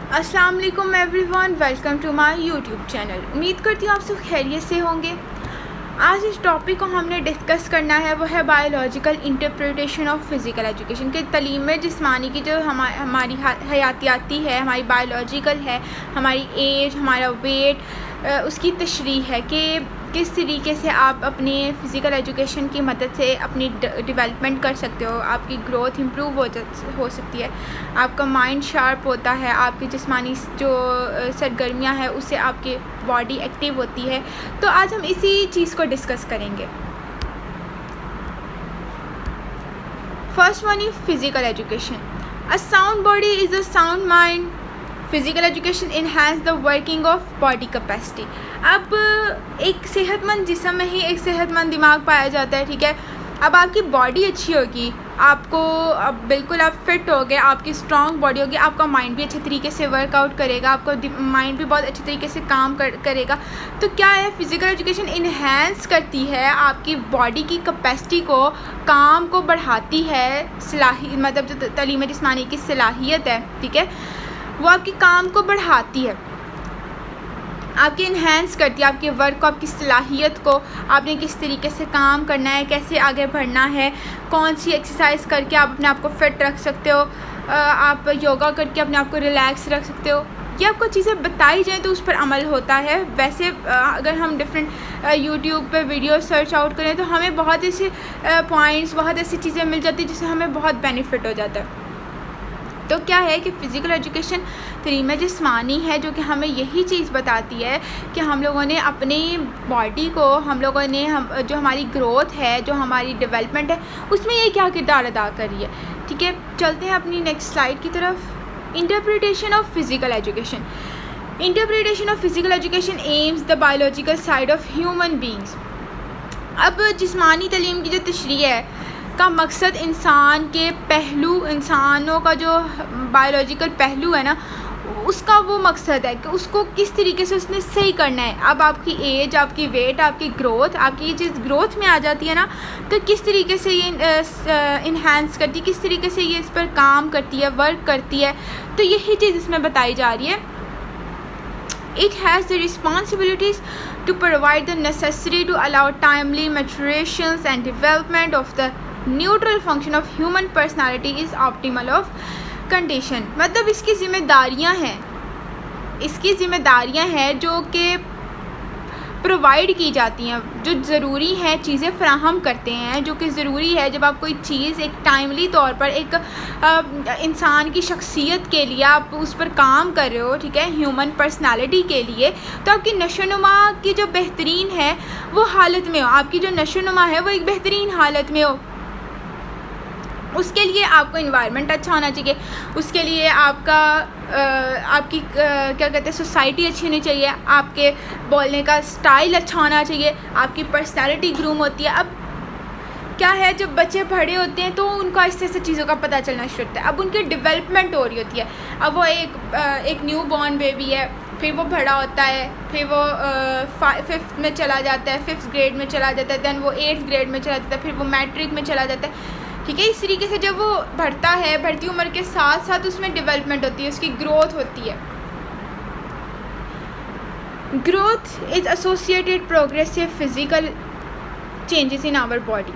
अस्सलाम वालेकुम everyone, welcome to my YouTube channel. उम्मीद करती हूँ आप सब खैरियत से होंगे। आज इस टॉपिक को हमने डिस्कस करना है, वो है biological interpretation of physical education के तलीम जिस्मानी की जो हमारी हयातियाती है, हमारी बायोलॉजिकल है, हमारी एज, हमारा वेट, उसकी तशरीह है कि किस तरीके से आप अपनी फ़िज़िकल एजुकेशन की मदद से अपनी डेवलपमेंट कर सकते हो। आपकी ग्रोथ इम्प्रूव हो सकती है, आपका माइंड शार्प होता है, आपकी जिस्मानी जो सरगर्मियाँ हैं उससे आपकी बॉडी एक्टिव होती है। तो आज हम इसी चीज़ को डिस्कस करेंगे। First one is physical education. A sound body is a sound mind. Physical education enhance the working of body capacity. अब एक सेहतमंद जिस्म में ही एक सेहतमंद दिमाग पाया जाता है, ठीक है। अब आपकी बॉडी अच्छी होगी, आपको अब बिल्कुल आप फिट हो गए, आपकी स्ट्रॉन्ग बॉडी होगी, आपका माइंड भी अच्छे तरीके से वर्कआउट करेगा, आपका माइंड भी बहुत अच्छे तरीके से काम करेगा। तो क्या है, फ़िज़िकल एजुकेशन इन्हेंस करती है आपकी बॉडी की कैपेसिटी को, काम को बढ़ाती है, मतलब जो तालीम जिस्मानी की सलाहियत है, ठीक है, वो आपकी काम को बढ़ाती है, आपकी इन्हेंस करती है, आपके वर्क को, आपकी सलाहियत को, आपने किस तरीके से काम करना है, कैसे आगे बढ़ना है, कौन सी एक्सरसाइज करके आप अपने आप को फिट रख सकते हो, आप योगा करके अपने आप को रिलैक्स रख सकते हो। ये आपको चीज़ें बताई जाएँ तो उस पर अमल होता है। वैसे अगर हम डिफरेंट यूट्यूब पे वीडियो सर्च आउट करें तो हमें बहुत ऐसे पॉइंट्स, बहुत ऐसी चीज़ें मिल जाती हैं जिससे हमें बहुत बेनिफिट हो जाता है। तो क्या है कि फ़िज़िकल एजुकेशन तलीम जिस्मानी है जो कि हमें यही चीज़ बताती है कि हम लोगों ने अपनी बॉडी को, हम लोगों ने जो हमारी ग्रोथ है, जो हमारी डेवलपमेंट है, उसमें ये क्या किरदार अदा कर रही है, ठीक है। चलते हैं अपनी नेक्स्ट स्लाइड की तरफ। Interpretation of physical education. Interpretation of physical education AIIMS the biological side of human beings. अब जिस्मानी तलीम की जो तशरीह है का मकसद इंसान के पहलू, इंसानों का जो बायोलॉजिकल पहलू है ना, उसका वो मकसद है कि उसको किस तरीके से उसने सही करना है। अब आपकी एज, आपकी वेट, आपकी ग्रोथ, आपकी ये चीज़ ग्रोथ में आ जाती है ना, तो किस तरीके से ये इन्हांस करती है, किस तरीके से ये इस पर काम करती है, वर्क करती है, तो यही चीज़ इसमें बताई जा रही है। It has the responsibilities to provide the necessary to allow timely maturations and development of the neutral function of human personality is optimal of condition। मतलब इसकी ज़िम्मेदारियाँ हैं जो कि प्रोवाइड की जाती हैं, जो ज़रूरी हैं, चीज़ें फ़राहम करते हैं, जो कि ज़रूरी है जब आप कोई चीज़ एक टाइमली तौर पर एक इंसान की शख्सियत के लिए आप उस पर काम कर रहे हो, ठीक है, ह्यूमन पर्सनालिटी के लिए, तो आपकी नशोनुमा की जो बेहतरीन है वो हालत में हो, आपकी जो नशोनुमा है वो एक बेहतरीन हालत में हो। उसके लिए आपको इन्वायरमेंट अच्छा होना चाहिए, उसके लिए आपकी क्या कहते हैं, सोसाइटी अच्छी होनी चाहिए, आपके बोलने का स्टाइल अच्छा होना चाहिए, आपकी पर्सनालिटी ग्रूम होती है। अब क्या है, जब बच्चे बड़े होते हैं तो उनको आहिस्ते आहिस्ते चीज़ों का पता चलना शुरू होता है। अब उनकी डेवलपमेंट हो रही होती है। अब वो एक न्यू बॉर्न बेबी है, फिर वो बड़ा होता है, फिर वो 5th में चला जाता है, 5th ग्रेड में चला जाता है, दैन वो 8th ग्रेड में चला जाता है, फिर वो मैट्रिक में चला जाता है, ठीक है। इस तरीके से जब वो बढ़ता है, बढ़ती उम्र के साथ साथ उसमें डेवलपमेंट होती है, उसकी ग्रोथ होती है। Growth is associated progressive physical changes in our body,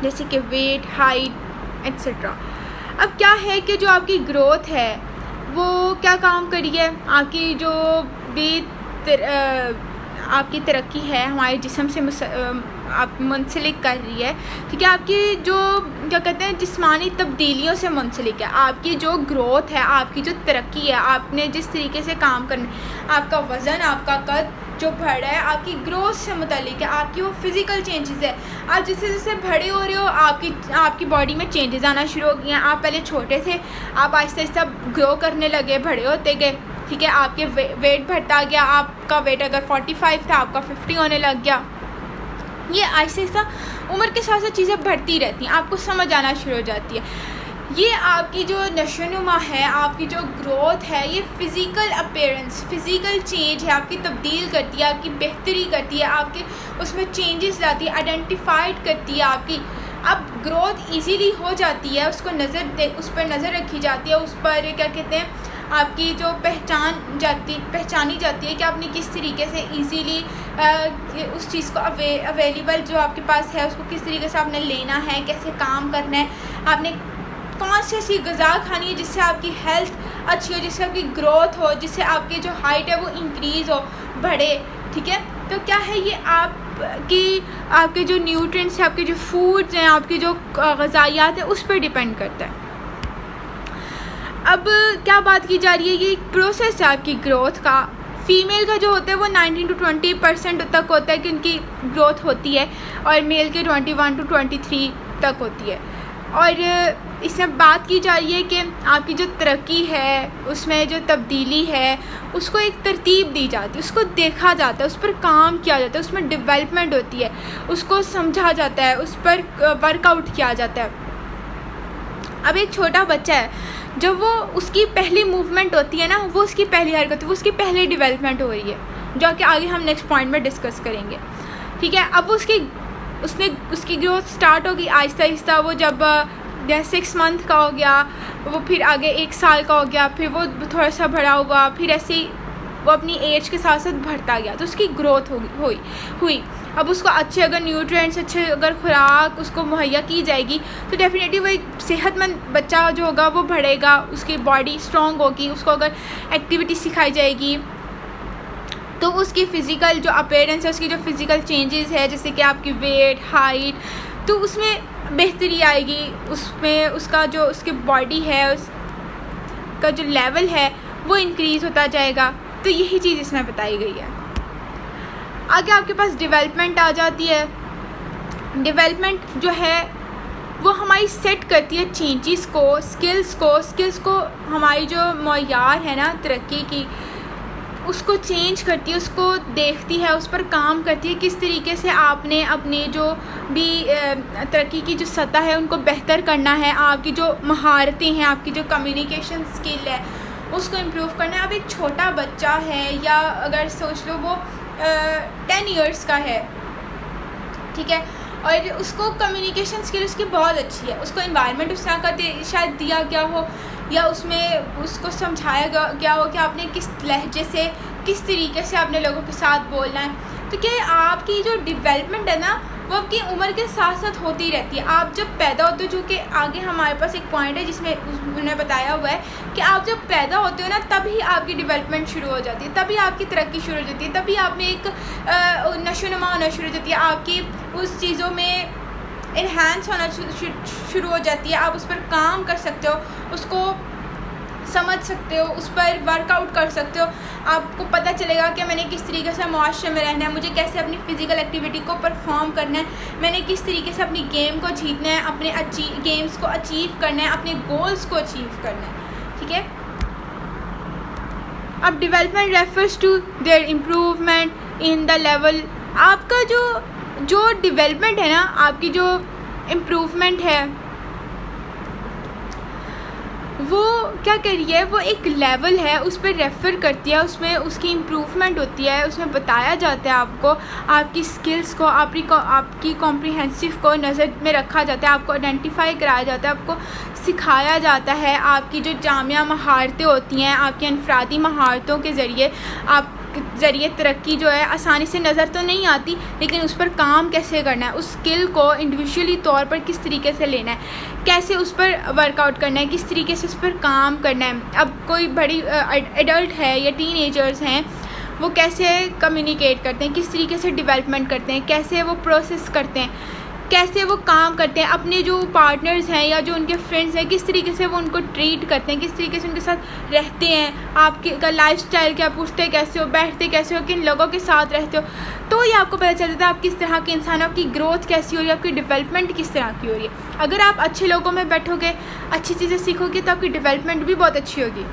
जैसे कि वेट, हाइट एक्सेट्रा। अब क्या है कि जो आपकी ग्रोथ है वो क्या काम करी है, आपकी जो भी आपकी तरक्की है हमारे जिस्म से आप मुंसलिक कर रही है, ठीक है। आपकी जो क्या कहते हैं जिस्मानी तब्दीलियों से मुंसलिक है, आपकी जो ग्रोथ है, आपकी जो तरक्की है, आपने जिस तरीके से काम करना, आपका वज़न, आपका कद जो बढ़ रहा है, आपकी ग्रोथ से मुतालिक है, आपकी वो फिज़िकल चेंजेस है। आप जैसे जैसे बड़े हो रहे हो, आपकी बॉडी में चेंजेस आना शुरू हो गए हैं। आप पहले छोटे थे, आप आहिस्ता आहिस्ता ग्रो करने लगे, बड़े होते गए, ठीक है। आपके वेट बढ़ता गया, आपका वेट अगर 45 था, आपका 50 होने लग गया। ये आहिस्ता आहिस्ता उम्र के साथ साथ चीज़ें बढ़ती रहती हैं, आपको समझ आना शुरू हो जाती है। ये आपकी जो नशोनुमा है, आपकी जो ग्रोथ है, ये फ़िज़िकल अपीयरेंस, फ़िज़िकल चेंज है, आपकी तब्दील करती है, आपकी बेहतरी करती है, आपके उसमें चेंजेस लाती है, आइडेंटिफाइड करती है आपकी। अब ग्रोथ इजीली हो जाती है, उस पर नज़र रखी जाती है, उस पर क्या कहते हैं आपकी जो पहचानी जाती है कि आपने किस तरीके से इजीली उस चीज़ को अवेलेबल जो आपके पास है उसको किस तरीके से आपने लेना है, कैसे काम करना है, आपने कौन सी ऐसी ग़िज़ा खानी है जिससे आपकी हेल्थ अच्छी हो, जिससे आपकी ग्रोथ हो, जिससे आपकी जो हाइट है वो इंक्रीज़ हो, बढ़े। ठीक है, तो क्या है ये आपके जो न्यूट्रिएंट्स हैं, आपके जो फूड्स हैं, आपकी जो ग़िज़ायात है उस पर डिपेंड करता है। अब क्या बात की जा रही है, ये एक प्रोसेस है आपकी ग्रोथ का। फ़ीमेल का जो होता है वो 19 to 20% तक होता है कि उनकी ग्रोथ होती है, और मेल के 21 to 23 तक होती है। और इसमें बात की जा रही है कि आपकी जो तरक्की है उसमें जो तब्दीली है उसको एक तरतीब दी जाती है, उसको देखा जाता है, उस पर काम किया जाता है, उसमें डेवलपमेंट होती है, उसको समझा जाता है, उस पर वर्कआउट किया जाता है। अब एक छोटा बच्चा है, जब वो उसकी पहली मूवमेंट होती है ना, वो उसकी पहली हरकत, वो उसकी पहली डेवलपमेंट हो रही है, जो कि आगे हम नेक्स्ट पॉइंट में डिस्कस करेंगे। ठीक है, अब उसकी ग्रोथ स्टार्ट होगी आहिस्ता आहिस्ता। वो जब 6 मंथ का हो गया, वो फिर आगे 1 साल का हो गया, फिर वो थोड़ा सा बड़ा हुआ, फिर ऐसे ही वो अपनी एज के साथ साथ बढ़ता गया, तो उसकी ग्रोथ हुई। अब उसको अच्छे अगर न्यूट्रिएंट्स, अच्छे अगर खुराक उसको मुहैया की जाएगी तो डेफिनेटली वो एक सेहतमंद बच्चा जो होगा वो बढ़ेगा, उसकी बॉडी स्ट्रॉन्ग होगी। उसको अगर एक्टिविटी सिखाई जाएगी तो उसकी फ़िज़िकल जो अपीयरेंस है, उसकी जो फ़िज़िकल चेंजेस है, जैसे कि आपकी वेट, हाइट, तो उसमें बेहतरी आएगी, उसमें उसका जो उसकी बॉडी है उसका जो लेवल है वो इंक्रीज़ होता जाएगा। तो यही चीज़ इसमें बताई गई है। आगे आपके पास डेवलपमेंट आ जाती है। डेवलपमेंट जो है वो हमारी सेट करती है चेंजेस को, स्किल्स को हमारी जो मयार है ना तरक्की की, उसको चेंज करती है, उसको देखती है, उस पर काम करती है, किस तरीके से आपने अपने जो भी तरक्की की जो सतह है उनको बेहतर करना है, आपकी जो महारतें हैं, आपकी जो कम्युनिकेशन स्किल है उसको इम्प्रूव करना है। अब एक छोटा बच्चा है, या अगर सोच लो वो 10 इयर्स का है, ठीक है, और उसको कम्युनिकेशन स्किल उसकी बहुत अच्छी है, उसको एनवायरनमेंट उस तरह का शायद दिया गया हो, या उसमें उसको समझाया गया हो कि आपने किस लहजे से, किस तरीके से अपने लोगों के साथ बोलना है। तो क्या आपकी जो डेवलपमेंट है ना वो आपकी उम्र के साथ साथ होती रहती है। आप जब पैदा होते हो, जो कि आगे हमारे पास एक पॉइंट है जिसमें उन्होंने बताया हुआ है कि आप जब पैदा होते हो ना तभी आपकी डेवलपमेंट शुरू हो जाती है, तभी आपकी तरक्की शुरू हो जाती है, तभी आप में एक नशोनुमा होना शुरू हो जाती है, आपकी उस चीज़ों में इन्हांस होना शुरू हो जाती है। आप उस पर काम कर सकते हो, उसको समझ सकते हो, उस पर वर्कआउट कर सकते हो। आपको पता चलेगा कि मैंने किस तरीके से माशरे में रहना है, मुझे कैसे अपनी फ़िज़िकल एक्टिविटी को परफॉर्म करना है, मैंने किस तरीके से अपनी गेम को जीतना है, अपने गेम्स को अचीव करना है, अपने गोल्स को अचीव करना है। ठीक है, अब development refers to their improvement in the level. आपका जो डेवलपमेंट है ना, आपकी जो इम्प्रूवमेंट है वो क्या कर रही है, वो एक लेवल है उस पर रेफ़र करती है, उसमें उसकी इम्प्रूवमेंट होती है, उसमें बताया जाता है आपको, आपकी स्किल्स को, आपकी कॉम्प्रिहेंसिव को नज़र में रखा जाता है, आपको आइडेंटिफाई कराया जाता है, आपको सिखाया जाता है। आपकी जो जामिया महारतें होती हैं, आपकी अनफरादी महारतों के ज़रिए तरक्की जो है आसानी से नज़र तो नहीं आती, लेकिन उस पर काम कैसे करना है, उस स्किल को इंडिविजुअली तौर पर किस तरीके से लेना है, कैसे उस पर वर्कआउट करना है, किस तरीके से उस पर काम करना है। अब कोई बड़ी एडल्ट है या टीनेजर्स हैं, वो कैसे कम्युनिकेट करते हैं, किस तरीके से डेवलपमेंट करते हैं, कैसे वो प्रोसेस करते हैं, कैसे वो काम करते हैं, अपने जो पार्टनर्स हैं या जो उनके फ्रेंड्स हैं किस तरीके से वो उनको ट्रीट करते हैं, किस तरीके से उनके साथ रहते हैं, आपके लाइफस्टाइल क्या, पूछते कैसे हो, बैठते कैसे हो, किन लोगों के साथ रहते हो, तो ये आपको पता चल जाता है आप किस तरह के इंसान हो, आपकी ग्रोथ कैसी हो रही है, आपकी डेवलपमेंट किस तरह की हो रही है। अगर आप अच्छे लोगों में बैठोगे, अच्छी चीज़ें सीखोगे, तो आपकी डेवलपमेंट भी बहुत अच्छी होगी।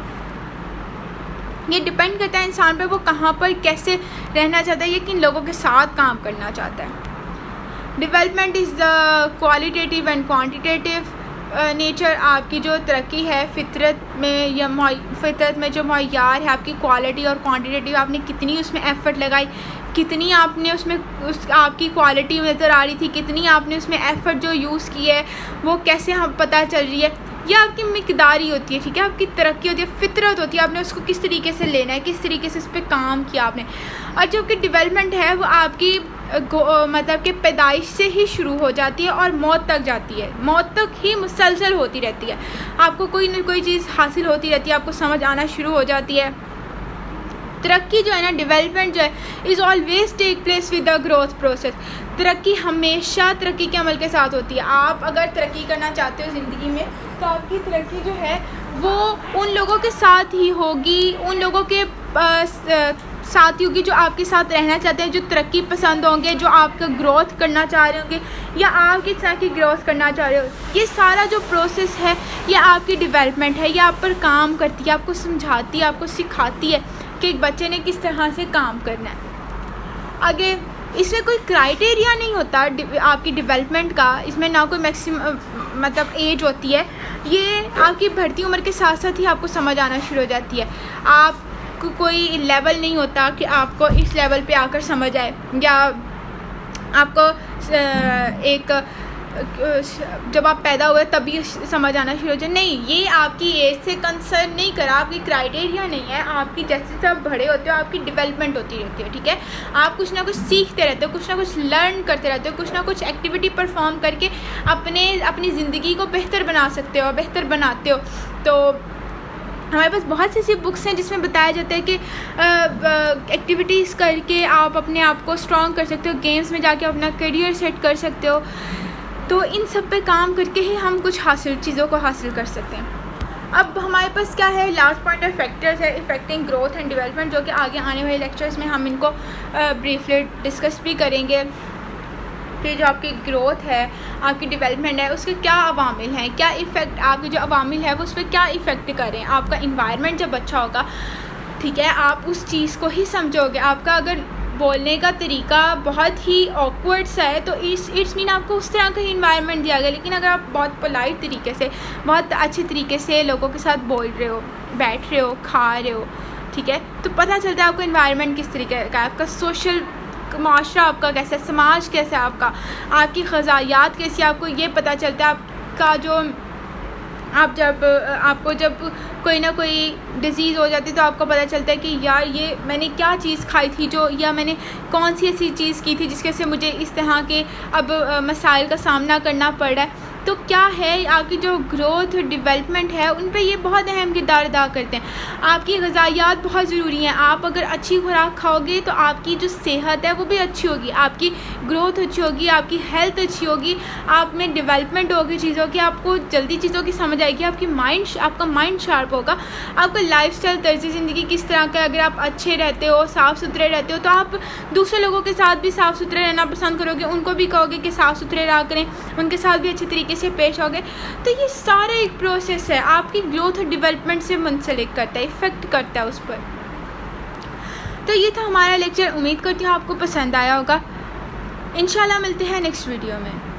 ये डिपेंड करता है इंसान पर, वो कहाँ पर कैसे रहना चाहता है या किन लोगों के साथ काम करना चाहता है। Development is the qualitative and quantitative nature. आपकी जो तरक्की है फितरत में जो मयार है, आपकी क्वालिटी और क्वांटिटेटिव, आपने कितनी उसमें एफ़र्ट लगाई, कितनी आपने उसमें आपकी क्वालिटी नज़र आ रही थी, कितनी आपने उसमें एफ़र्ट जो यूज़ की है वो कैसे हम पता चल रही है, ये आपकी मिकदार ही होती है, ठीक है, आपकी तरक्की होती है, फितरत होती है, आपने उसको किस तरीके से लेना है, किस तरीके से उस पर काम किया आपने। और जो कि डेवलपमेंट है वो आपकी मतलब कि पैदाइश से ही शुरू हो जाती है और मौत तक जाती है, मौत तक ही मुसलसल होती रहती है। आपको कोई ना कोई चीज़ हासिल होती रहती है, आपको समझ आना शुरू हो जाती है। तरक्की जो है ना, डेवलपमेंट जो है, is always take place with the growth process. तरक्की हमेशा तरक्की के अमल के साथ होती है। आप अगर तरक्की करना चाहते हो ज़िंदगी में तो आपकी तरक्की जो है वो उन लोगों के साथ ही होगी, उन लोगों के साथ ही होगी जो आपके साथ रहना चाहते हैं, जो तरक्की पसंद होंगे, जो आपका ग्रोथ करना चाह रहे होंगे या आप किस तरह की ग्रोथ करना चाह रहे हो। ये सारा जो प्रोसेस है ये आपकी डेवलपमेंट है, ये आप पर काम करती है, आपको समझाती है, आपको सिखाती है कि एक बच्चे ने किस तरह से काम करना है। आगे इसमें कोई क्राइटेरिया नहीं होता आपकी डेवलपमेंट का, इसमें ना कोई मैक्सिमम मतलब एज होती है, ये आपकी बढ़ती उम्र के साथ साथ ही आपको समझ आना शुरू हो जाती है। आपको कोई लेवल नहीं होता कि आपको इस लेवल पे आकर समझ आए या आपको एक जब आप पैदा हुए तभी समझ आना शुरू हो जाए, नहीं, ये आपकी एज से कंसर्न नहीं करा, आपकी क्राइटेरिया नहीं है। आपकी जैसे आप बड़े होते हो आपकी डेवलपमेंट होती रहती है, ठीक है। आप कुछ ना कुछ सीखते रहते हो, कुछ ना कुछ लर्न करते रहते हो, कुछ ना कुछ एक्टिविटी परफॉर्म करके अपनी ज़िंदगी को बेहतर बना सकते हो, बेहतर बनाते हो। तो हमारे पास बहुत सी ऐसी बुक्स हैं जिसमें बताया जाता है कि एक्टिविटीज़ करके आप अपने आप को स्ट्रॉन्ग कर सकते हो, गेम्स में जाके अपना करियर सेट कर सकते हो। तो इन सब पे काम करके ही हम कुछ चीज़ों को हासिल कर सकते हैं। अब हमारे पास क्या है, लास्ट पॉइंट है फैक्टर्स है इफेक्टिंग ग्रोथ एंड डेवलपमेंट, जो कि आगे आने वाले लेक्चर्स में हम इनको ब्रीफली डिस्कस भी करेंगे कि जो आपकी ग्रोथ है, आपकी डेवलपमेंट है, उसके क्या अवामिल हैं, क्या इफ़ेक्ट आपके जो अवामिल है वो उस पर क्या इफ़ेक्ट करें। आपका इन्वायरमेंट जब अच्छा होगा, ठीक है, आप उस चीज़ को ही समझोगे। आपका अगर बोलने का तरीका बहुत ही ऑकवर्ड सा है तो इट्स मीन आपको उस तरह का ही इन्वायरमेंट दिया गया। लेकिन अगर आप बहुत पोलाइट तरीके से, बहुत अच्छे तरीके से लोगों के साथ बोल रहे हो, बैठ रहे हो, खा रहे हो, ठीक है, तो पता चलता है आपको इन्वायरमेंट किस तरीके का, आपका सोशल माशरा आपका कैसा है, समाज कैसा है आपका, आपकी ग़िज़ायात कैसी है, आपको ये पता चलता है। आपका जो आपको जब कोई ना कोई डिज़ीज़ हो जाती है तो आपको पता चलता है कि यार ये मैंने क्या चीज़ खाई थी जो, या मैंने कौन सी ऐसी चीज़ की थी जिसके से मुझे इस तरह के अब मसाइल का सामना करना पड़ रहा है। तो क्या है, आपकी जो ग्रोथ डेवलपमेंट है उन पे ये बहुत अहम किरदार अदा करते हैं। आपकी ग़िज़ायात बहुत ज़रूरी हैं। आप अगर अच्छी खुराक खाओगे तो आपकी जो सेहत है वो भी अच्छी होगी, आपकी ग्रोथ अच्छी होगी, आपकी हेल्थ अच्छी होगी, आप में डेवलपमेंट होगी चीज़ों की, आपको जल्दी चीज़ों की समझ आएगी, आपका माइंड शार्प होगा, आपका लाइफस्टाइल तर्ज़ ज़िंदगी किस तरह का। अगर आप अच्छे रहते हो, साफ़ सुथरे रहते हो, तो आप दूसरे लोगों के साथ भी साफ़ सुथरे रहना पसंद करोगे, उनको भी कहोगे कि साफ़ सुथरे रहा करें, उनके साथ भी अच्छे तरीके से पेश हो गए। तो ये सारा एक प्रोसेस है, आपकी ग्रोथ और डेवलपमेंट से मुंसलिक करता है, इफ़ेक्ट करता है उस पर। तो ये था हमारा लेक्चर, उम्मीद करती हूँ आपको पसंद आया होगा। इंशाल्लाह मिलते हैं नेक्स्ट वीडियो में।